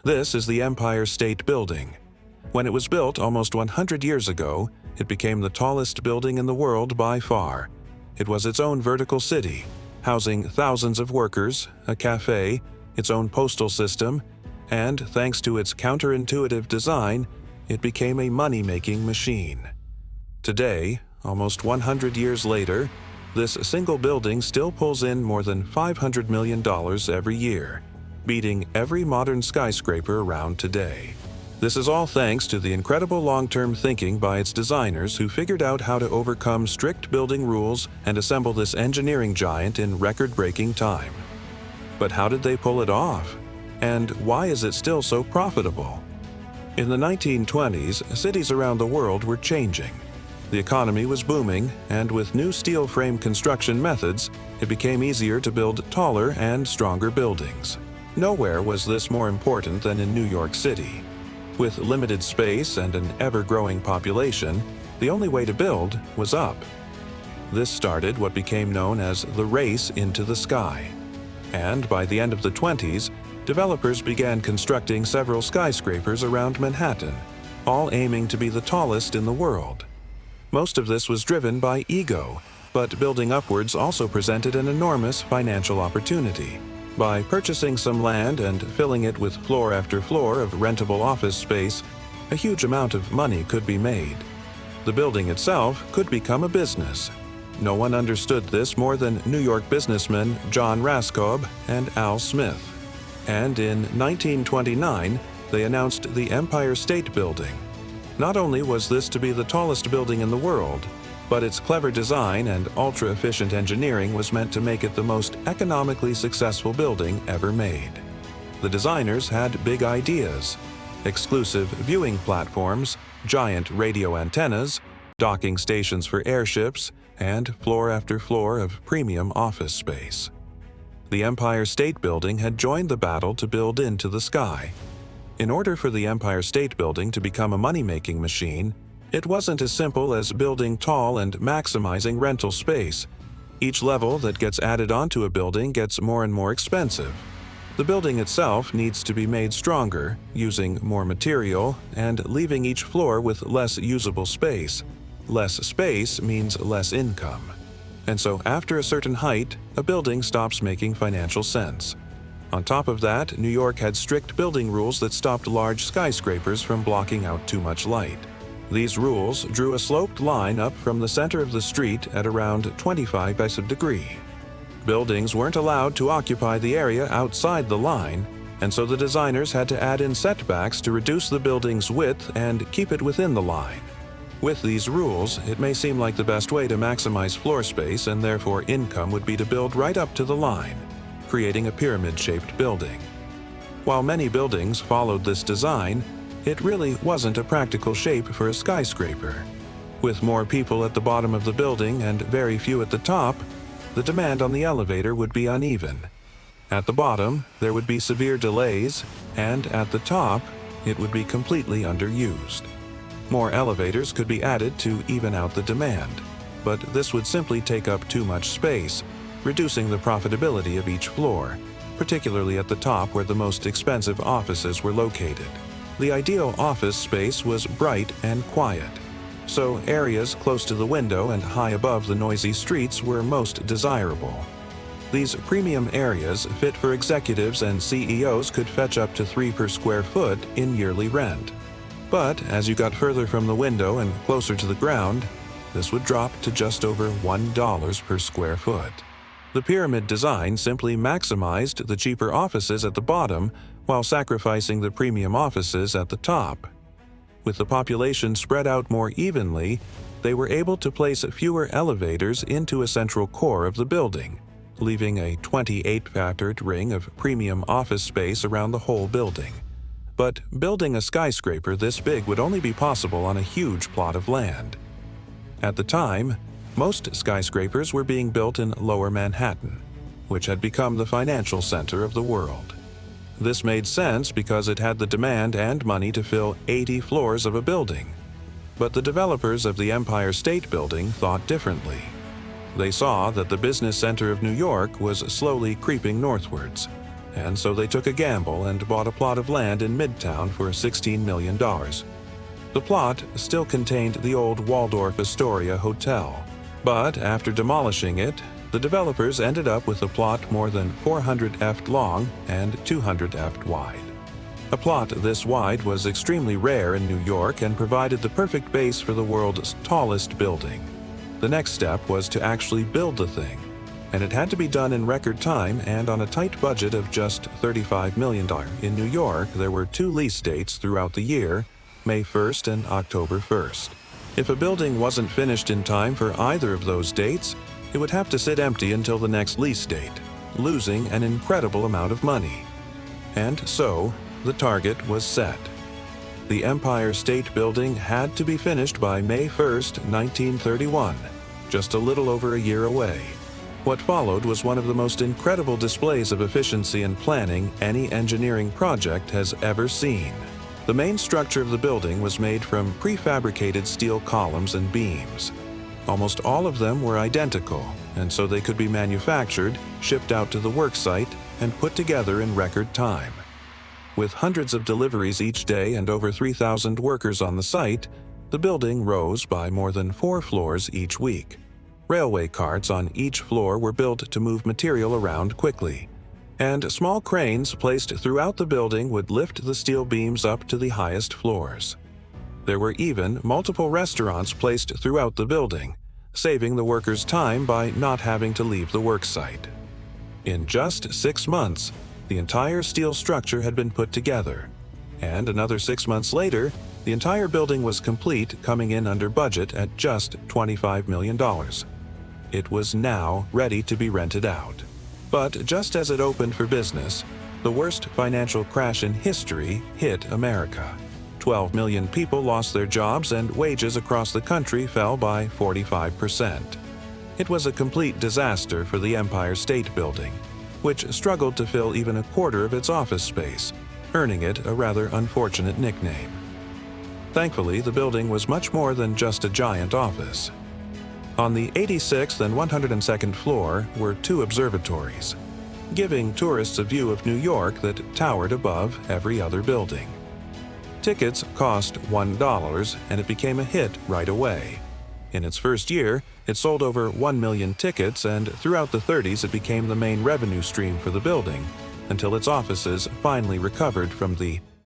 This is the Empire State Building. When it was built almost 100 years ago, it became the tallest building in the world by far. It was its own vertical city, housing thousands of workers, a cafe, its own postal system, and thanks to its counterintuitive design, it became a money-making machine. Today, almost 100 years later, this single building still pulls in more than $500 million every year, beating every modern skyscraper around today. This is all thanks to the incredible long-term thinking by its designers who figured out how to overcome strict building rules and assemble this engineering giant in record-breaking time. But how did they pull it off? And why is it still so profitable? In the 1920s, cities around the world were changing. The economy was booming, and with new steel frame construction methods, it became easier to build taller and stronger buildings. Nowhere was this more important than in New York City. With limited space and an ever-growing population, the only way to build was up. This started what became known as the race into the sky. And by the end of the 20s, developers began constructing several skyscrapers around Manhattan, all aiming to be the tallest in the world. Most of this was driven by ego, but building upwards also presented an enormous financial opportunity. By purchasing some land and filling it with floor after floor of rentable office space, a huge amount of money could be made. The building itself could become a business. No one understood this more than New York businessmen John Raskob and Al Smith. And in 1929, they announced the Empire State Building. Not only was this to be the tallest building in the world, but its clever design and ultra-efficient engineering was meant to make it the most economically successful building ever made. The designers had big ideas: exclusive viewing platforms, giant radio antennas, docking stations for airships, and floor after floor of premium office space. The Empire State Building had joined the battle to build into the sky. In order for the Empire State Building to become a money-making machine, it wasn't as simple as building tall and maximizing rental space. Each level that gets added onto a building gets more and more expensive. The building itself needs to be made stronger, using more material and leaving each floor with less usable space. Less space means less income. And so after a certain height, a building stops making financial sense. On top of that, New York had strict building rules that stopped large skyscrapers from blocking out too much light. These rules drew a sloped line up from the center of the street at around 25 degrees. Buildings weren't allowed to occupy the area outside the line, and so the designers had to add in setbacks to reduce the building's width and keep it within the line. With these rules, it may seem like the best way to maximize floor space and therefore income would be to build right up to the line, creating a pyramid-shaped building. While many buildings followed this design, it really wasn't a practical shape for a skyscraper. With more people at the bottom of the building and very few at the top, the demand on the elevator would be uneven. At the bottom, there would be severe delays, and at the top, it would be completely underused. More elevators could be added to even out the demand, but this would simply take up too much space, reducing the profitability of each floor, particularly at the top where the most expensive offices were located. The ideal office space was bright and quiet, so areas close to the window and high above the noisy streets were most desirable. These premium areas fit for executives and CEOs could fetch up to $3 per square foot in yearly rent. But as you got further from the window and closer to the ground, this would drop to just over $1 per square foot. The pyramid design simply maximized the cheaper offices at the bottom while sacrificing the premium offices at the top. With the population spread out more evenly, they were able to place fewer elevators into a central core of the building, leaving a 28-factored ring of premium office space around the whole building. But building a skyscraper this big would only be possible on a huge plot of land. At the time, most skyscrapers were being built in Lower Manhattan, which had become the financial center of the world. This made sense because it had the demand and money to fill 80 floors of a building. But the developers of the Empire State Building thought differently. They saw that the business center of New York was slowly creeping northwards, and so they took a gamble and bought a plot of land in Midtown for $16 million. The plot still contained the old Waldorf Astoria Hotel, but after demolishing it, the developers ended up with a plot more than 400 feet long and 200 feet wide. A plot this wide was extremely rare in New York and provided the perfect base for the world's tallest building. The next step was to actually build the thing, and it had to be done in record time and on a tight budget of just $35 million. In New York, there were 2 lease dates throughout the year, May 1st and October 1st. If a building wasn't finished in time for either of those dates, it would have to sit empty until the next lease date, losing an incredible amount of money. And so, the target was set. The Empire State Building had to be finished by May 1st, 1931, just a little over a year away. What followed was one of the most incredible displays of efficiency and planning any engineering project has ever seen. The main structure of the building was made from prefabricated steel columns and beams. Almost all of them were identical, and so they could be manufactured, shipped out to the worksite, and put together in record time. With hundreds of deliveries each day and over 3,000 workers on the site, the building rose by more than 4 floors each week. Railway carts on each floor were built to move material around quickly, and small cranes placed throughout the building would lift the steel beams up to the highest floors. There were even multiple restaurants placed throughout the building, saving the workers time by not having to leave the worksite. In just 6 months, the entire steel structure had been put together, and another 6 months later, the entire building was complete, coming in under budget at just $25 million. It was now ready to be rented out. But just as it opened for business, the worst financial crash in history hit America. 12 million people lost their jobs and wages across the country fell by 45%. It was a complete disaster for the Empire State Building, which struggled to fill even a quarter of its office space, earning it a rather unfortunate nickname. Thankfully, the building was much more than just a giant office. On the 86th and 102nd floor were 2 observatories, giving tourists a view of New York that towered above every other building. Tickets cost $1, and it became a hit right away. In its first year, it sold over 1 million tickets, and throughout the 30s it became the main revenue stream for the building, until its offices finally recovered from the